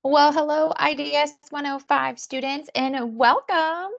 Well, hello, IDS 105 students, and welcome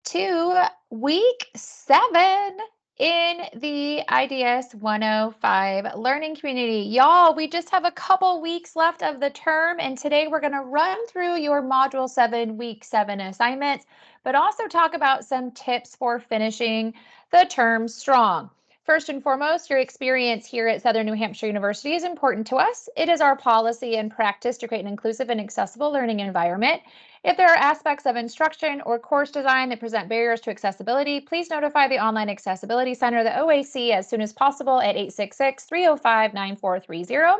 to week 7 in the IDS 105 learning community. Y'all, we just have a couple weeks left of the term, and today we're going to run through your Module 7, Week 7 assignments, but also talk about some tips for finishing the term strong. First and foremost, your experience here at Southern New Hampshire University is important to us. It is our policy and practice to create an inclusive and accessible learning environment. If there are aspects of instruction or course design that present barriers to accessibility, please notify the Online Accessibility Center, the OAC, as soon as possible at 866-305-9430.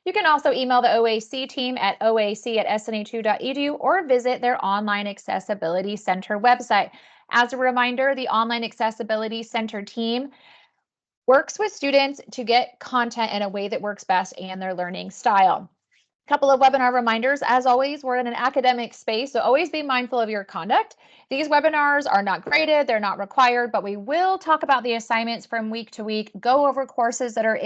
You can also email the OAC team at oac@snhu.edu or visit their Online Accessibility Center website. As a reminder, the Online Accessibility Center team works with students to get content in a way that works best and their learning style. Couple of webinar reminders. As always, we're in an academic space, so always be mindful of your conduct. These webinars are not graded, they're not required, but we will talk about the assignments from week to week, go over courses that are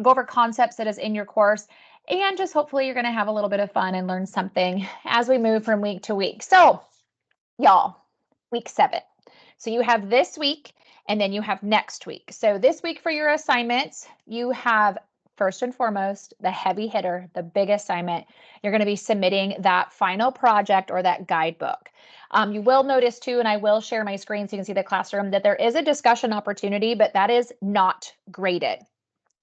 go over concepts that is in your course, and just hopefully you're going to have a little bit of fun and learn something as we move from week to week. So, y'all, week 7. So you have this week and then you have next week. So this week for your assignments, you have first and foremost, the heavy hitter, the big assignment. You're going to be submitting that final project or that guidebook. You will notice too, and I will share my screen so you can see the classroom, that there is a discussion opportunity, but that is not graded.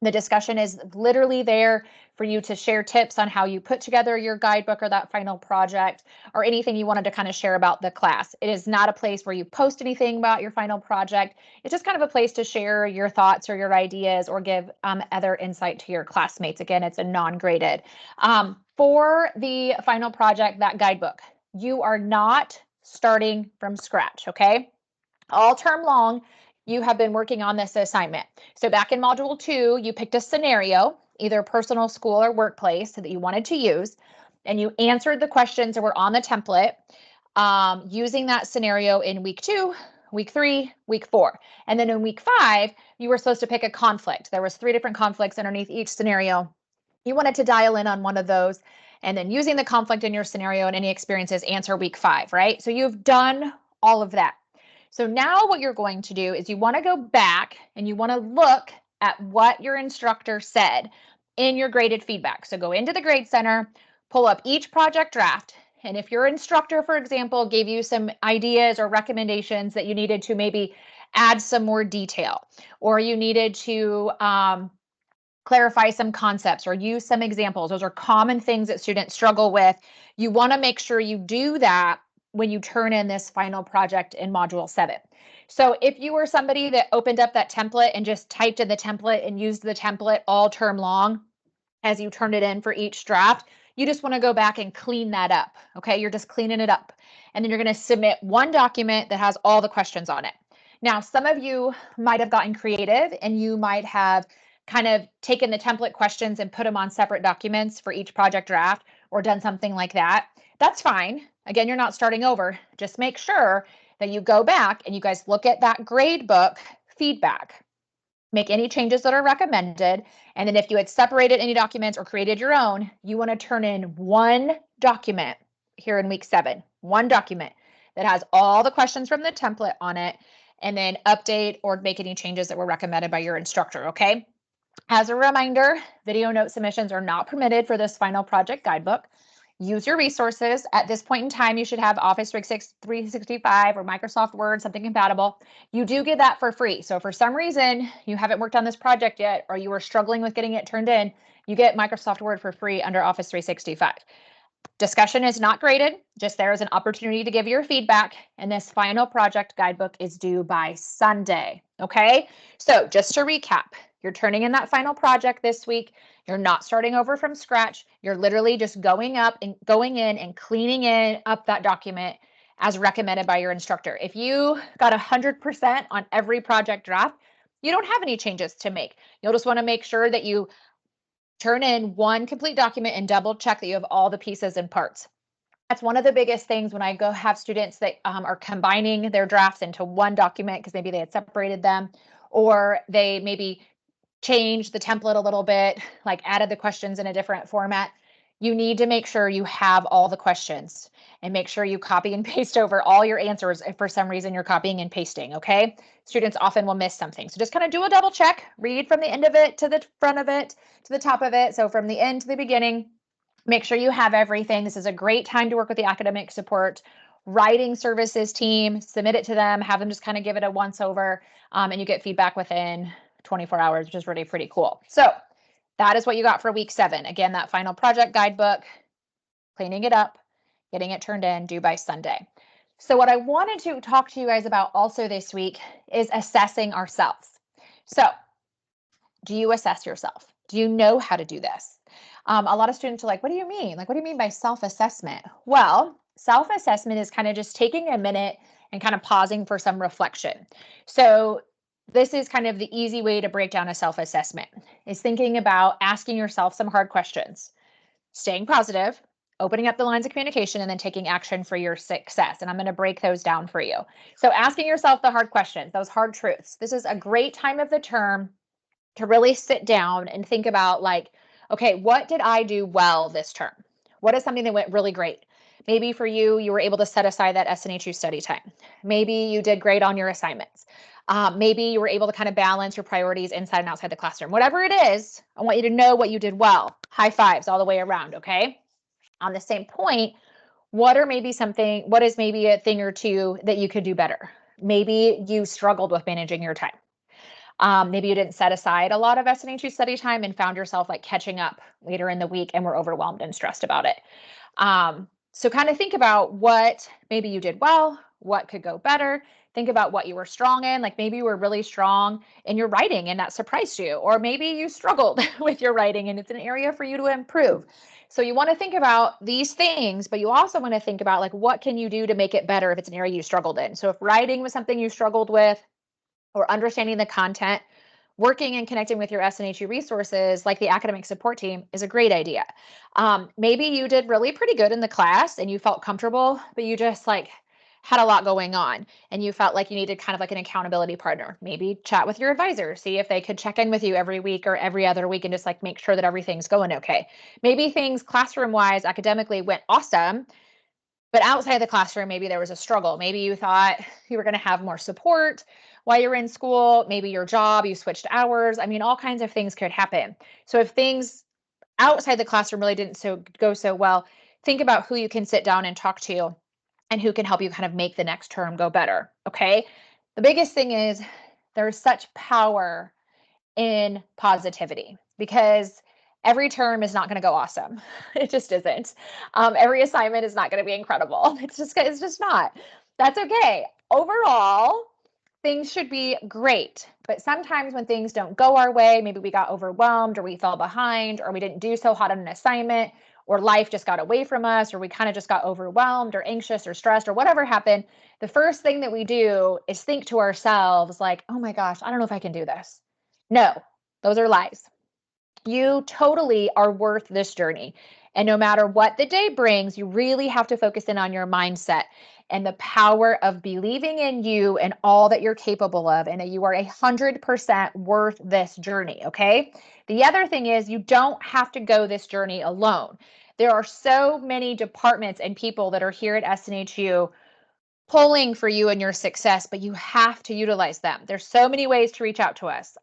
The discussion is literally there for you to share tips on how you put together your guidebook or that final project or anything you wanted to kind of share about the class. It is not a place where you post anything about your final project. It's just kind of a place to share your thoughts or your ideas or give other insight to your classmates. Again, it's a non-graded. For the final project, that guidebook, you are not starting from scratch, okay? All term long, you have been working on this assignment. So back in Module 2, you picked a scenario, either personal, school, or workplace that you wanted to use, and you answered the questions that were on the template using that scenario in week 2, week 3, week 4. And then in week 5, you were supposed to pick a conflict. There was 3 different conflicts underneath each scenario. You wanted to dial in on one of those, and then using the conflict in your scenario and any experiences, answer week 5, right? So you've done all of that. So now what you're going to do is you want to go back and you want to look at what your instructor said in your graded feedback. So go into the Grade Center, pull up each project draft. And if your instructor, for example, gave you some ideas or recommendations that you needed to maybe add some more detail, or you needed to clarify some concepts or use some examples, those are common things that students struggle with. You want to make sure you do that when you turn in this final project in Module 7. So if you were somebody that opened up that template and just typed in the template and used the template all term long as you turned it in for each draft, you just want to go back and clean that up, okay? You're just cleaning it up. And then you're going to submit one document that has all the questions on it. Now, some of you might have gotten creative and you might have kind of taken the template questions and put them on separate documents for each project draft or done something like that. That's fine. Again, you're not starting over. Just make sure that you go back and you guys look at that grade book feedback, make any changes that are recommended. And then if you had separated any documents or created your own, you want to turn in one document here in week 7, one document that has all the questions from the template on it, and then update or make any changes that were recommended by your instructor, okay? As a reminder, video note submissions are not permitted for this final project guidebook. Use your resources. At this point in time, you should have Office 365 or Microsoft Word, something compatible. You do get that for free. So if for some reason you haven't worked on this project yet, or you were struggling with getting it turned in, you get Microsoft Word for free under Office 365. Discussion is not graded, just there is an opportunity to give your feedback, and this final project guidebook is due by Sunday, okay? So just to recap, you're turning in that final project this week. You're not starting over from scratch. You're literally just going in and cleaning up that document as recommended by your instructor. If you got 100% on every project draft, you don't have any changes to make. You'll just want to make sure that you turn in one complete document and double check that you have all the pieces and parts. That's one of the biggest things when I go have students that are combining their drafts into one document because maybe they had separated them, or they maybe changed the template a little bit, like added the questions in a different format. you need to make sure you have all the questions and make sure you copy and paste over all your answers if for some reason you're copying and pasting, okay? Students often will miss something. So just kind of do a double check, read from the end of it to the front of it, to the top of it. So from the end to the beginning, make sure you have everything. This is a great time to work with the academic support writing services team, submit it to them, have them just kind of give it a once over, and you get feedback within 24 hours, which is really pretty cool. So that is what you got for week 7. Again, that final project guidebook, cleaning it up, getting it turned in, due by Sunday. So what I wanted to talk to you guys about also this week is assessing ourselves. So do you assess yourself? Do you know how to do this? A lot of students are like, what do you mean? Like, what do you mean by self-assessment? Well, self-assessment is kind of just taking a minute and kind of pausing for some reflection. So this is kind of the easy way to break down a self-assessment, is thinking about asking yourself some hard questions, staying positive, opening up the lines of communication, and then taking action for your success. And I'm going to break those down for you. So asking yourself the hard questions, those hard truths. This is a great time of the term to really sit down and think about, like, okay, what did I do well this term? What is something that went really great? Maybe for you, you were able to set aside that SNHU study time. Maybe you did great on your assignments. Maybe you were able to kind of balance your priorities inside and outside the classroom. Whatever it is, I want you to know what you did well. High fives all the way around, okay? On the same point, what is maybe a thing or two that you could do better? Maybe you struggled with managing your time. Maybe you didn't set aside a lot of SNHU study time and found yourself like catching up later in the week and were overwhelmed and stressed about it. So kind of think about what maybe you did well, what could go better. Think about what you were strong in. Like maybe you were really strong in your writing and that surprised you, or maybe you struggled with your writing and it's an area for you to improve. So you want to think about these things, but you also want to think about like, what can you do to make it better if it's an area you struggled in? So if writing was something you struggled with, or understanding the content, working and connecting with your SNHU resources like the academic support team is a great idea. Maybe you did really pretty good in the class and you felt comfortable, but you just like had a lot going on and you felt like you needed kind of like an accountability partner. Maybe chat with your advisor, see if they could check in with you every week or every other week and just like make sure that everything's going okay. Maybe things classroom wise academically went awesome, but outside the classroom, maybe there was a struggle. Maybe you thought you were going to have more support while you're in school. Maybe your job, you switched hours. I mean, all kinds of things could happen. So if things outside the classroom really didn't go so well, think about who you can sit down and talk to and who can help you kind of make the next term go better. Okay. The biggest thing is there's such power in positivity because every term is not going to go awesome. It just isn't. Every assignment is not going to be incredible. It's just not. That's okay. Overall, things should be great. But sometimes when things don't go our way, maybe we got overwhelmed or we fell behind or we didn't do so hot on an assignment or life just got away from us or we kind of just got overwhelmed or anxious or stressed or whatever happened. The first thing that we do is think to ourselves like, oh my gosh, I don't know if I can do this. No, those are lies. You totally are worth this journey. And no matter what the day brings, you really have to focus in on your mindset and the power of believing in you and all that you're capable of, and that you are 100% worth this journey. Okay. The other thing is you don't have to go this journey alone. There are so many departments and people that are here at SNHU pulling for you and your success, but you have to utilize them. There's so many ways to reach out to us.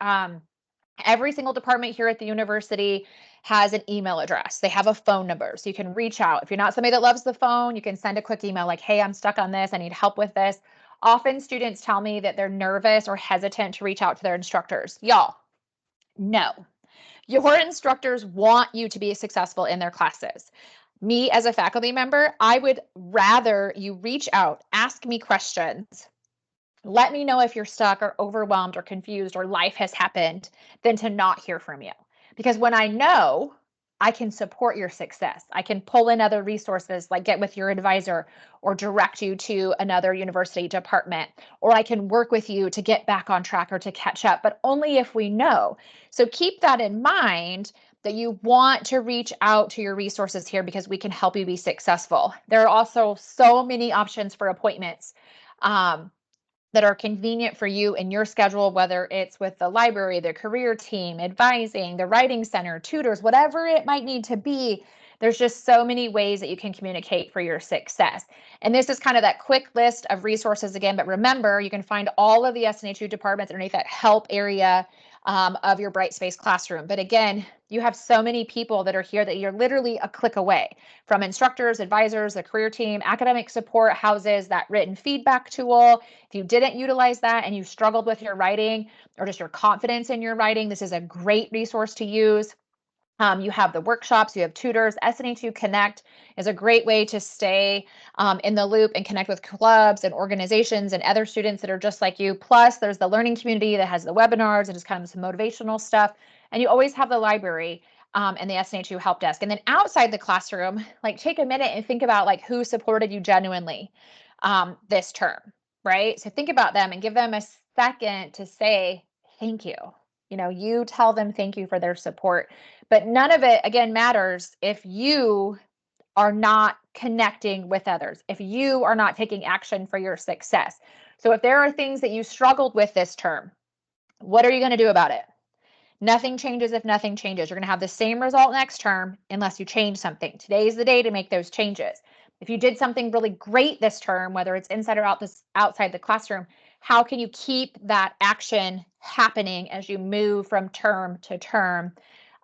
Every single department here at the university has an email address. They have a phone number, so you can reach out. If you're not somebody that loves the phone, you can send a quick email like, hey, I'm stuck on this. I need help with this. Often students tell me that they're nervous or hesitant to reach out to their instructors. Y'all, no. Your instructors want you to be successful in their classes. Me as a faculty member, I would rather you reach out, ask me questions, let me know if you're stuck or overwhelmed or confused or life has happened than to not hear from you. Because when I know, I can support your success. I can pull in other resources like get with your advisor or direct you to another university department, or I can work with you to get back on track or to catch up, but only if we know. So keep that in mind that you want to reach out to your resources here because we can help you be successful. There are also so many options for appointments. That are convenient for you in your schedule, whether it's with the library, the career team, advising, the writing center, tutors, whatever it might need to be. There's just so many ways that you can communicate for your success. And this is kind of that quick list of resources again, but remember, you can find all of the SNHU departments underneath that help area of your Brightspace classroom. But again, you have so many people that are here that you're literally a click away, from instructors, advisors, the career team, academic support houses, that written feedback tool. If you didn't utilize that and you struggled with your writing or just your confidence in your writing, this is a great resource to use. You have the workshops, you have tutors. SNHU Connect is a great way to stay in the loop and connect with clubs and organizations and other students that are just like you. Plus, there's the learning community that has the webinars and just kind of some motivational stuff. And you always have the library and the SNHU help desk. And then outside the classroom, like take a minute and think about like who supported you genuinely this term, right? So think about them and give them a second to say thank you. You know, you tell them thank you for their support. But none of it, again, matters if you are not connecting with others, if you are not taking action for your success. So if there are things that you struggled with this term, what are you going to do about it? Nothing changes if nothing changes. You're going to have the same result next term unless you change something. Today is the day to make those changes. If you did something really great this term, whether it's inside or outside the classroom, how can you keep that action happening as you move from term to term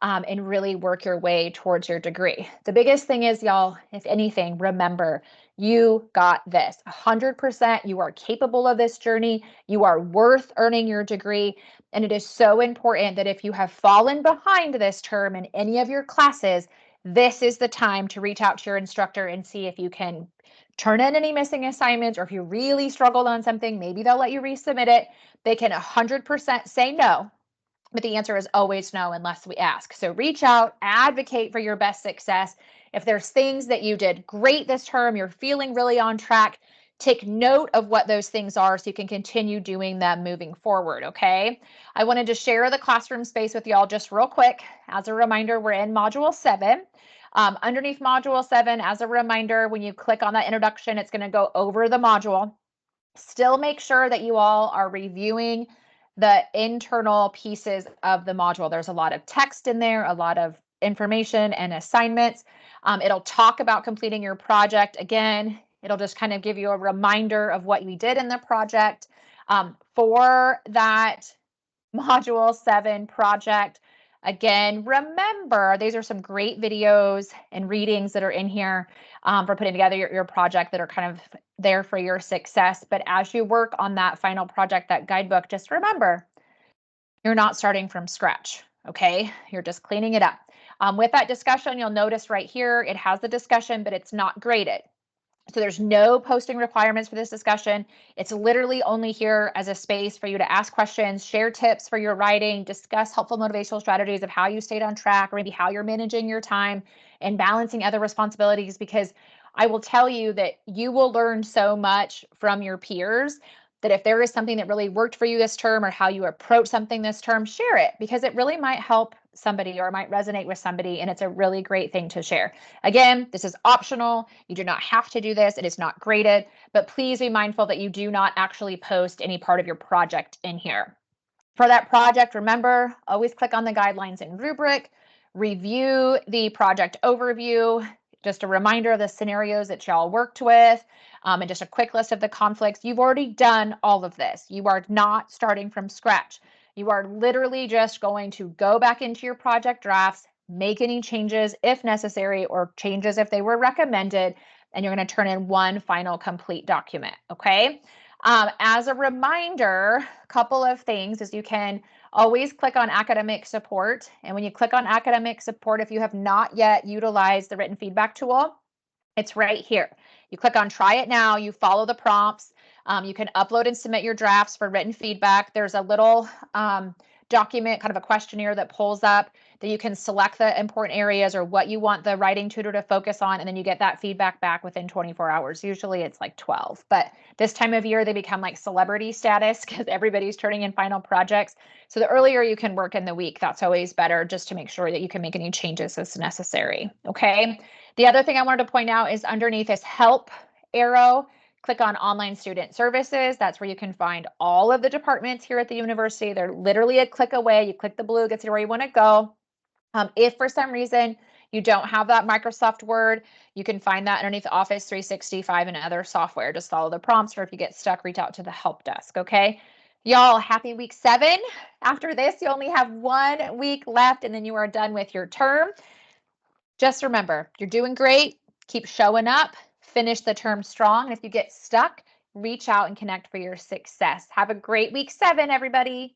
and really work your way towards your degree? The biggest thing is, y'all, if anything, remember, you got this. 100%, you are capable of this journey. You are worth earning your degree. And it is so important that if you have fallen behind this term in any of your classes, this is the time to reach out to your instructor and see if you can turn in any missing assignments, or if you really struggled on something, maybe they'll let you resubmit it. They can 100% say no, but the answer is always no unless we ask. So reach out, advocate for your best success. If there's things that you did great this term, you're feeling really on track, take note of what those things are so you can continue doing them moving forward, okay? I wanted to share the classroom space with y'all just real quick. As a reminder, we're in Module 7. Underneath Module 7, as a reminder, when you click on that introduction, it's going to go over the module. Still make sure that you all are reviewing the internal pieces of the module. There's a lot of text in there, a lot of information and assignments. It'll talk about completing your project. Again, it'll just kind of give you a reminder of what we did in the project. For that Module 7 project, again, remember, these are some great videos and readings that are in here for putting together your project that are kind of there for your success. But as you work on that final project, that guidebook, just remember, you're not starting from scratch, okay? You're just cleaning it up. With that discussion, you'll notice right here, it has the discussion, but it's not graded. So there's no posting requirements for this discussion. It's literally only here as a space for you to ask questions, share tips for your writing, discuss helpful motivational strategies of how you stayed on track, or maybe how you're managing your time and balancing other responsibilities, because I will tell you that you will learn so much from your peers that if there is something that really worked for you this term, or how you approach something this term, share it, because it really might help somebody or it might resonate with somebody, and it's a really great thing to share. Again, this is optional. You do not have to do this. It is not graded, but please be mindful that you do not actually post any part of your project in here. For that project, remember, always click on the guidelines and rubric, review the project overview, just a reminder of the scenarios that y'all worked with, and just a quick list of the conflicts. You've already done all of this. You are not starting from scratch. You are literally just going to go back into your project drafts, make any changes if necessary, or changes if they were recommended, and you're going to turn in one final complete document, okay? As a reminder, a couple of things is you can always click on academic support. And when you click on academic support, if you have not yet utilized the written feedback tool, it's right here. You click on try it now, you follow the prompts. You can upload and submit your drafts for written feedback. There's a little document, kind of a questionnaire that pulls up that you can select the important areas or what you want the writing tutor to focus on, and then you get that feedback back within 24 hours. Usually it's like 12, but this time of year they become like celebrity status because everybody's turning in final projects. So the earlier you can work in the week, that's always better, just to make sure that you can make any changes as necessary, okay? The other thing I wanted to point out is underneath this help arrow, click on online student services. That's where you can find all of the departments here at the university. They're literally a click away. You click the blue, gets you where you want to go. If for some reason you don't have that Microsoft Word, you can find that underneath Office 365 and other software. Just follow the prompts, or if you get stuck, reach out to the help desk, okay? Y'all, happy week 7. After this, you only have 1 week left, and then you are done with your term. Just remember, you're doing great. Keep showing up. Finish the term strong. And if you get stuck, reach out and connect for your success. Have a great week 7, everybody.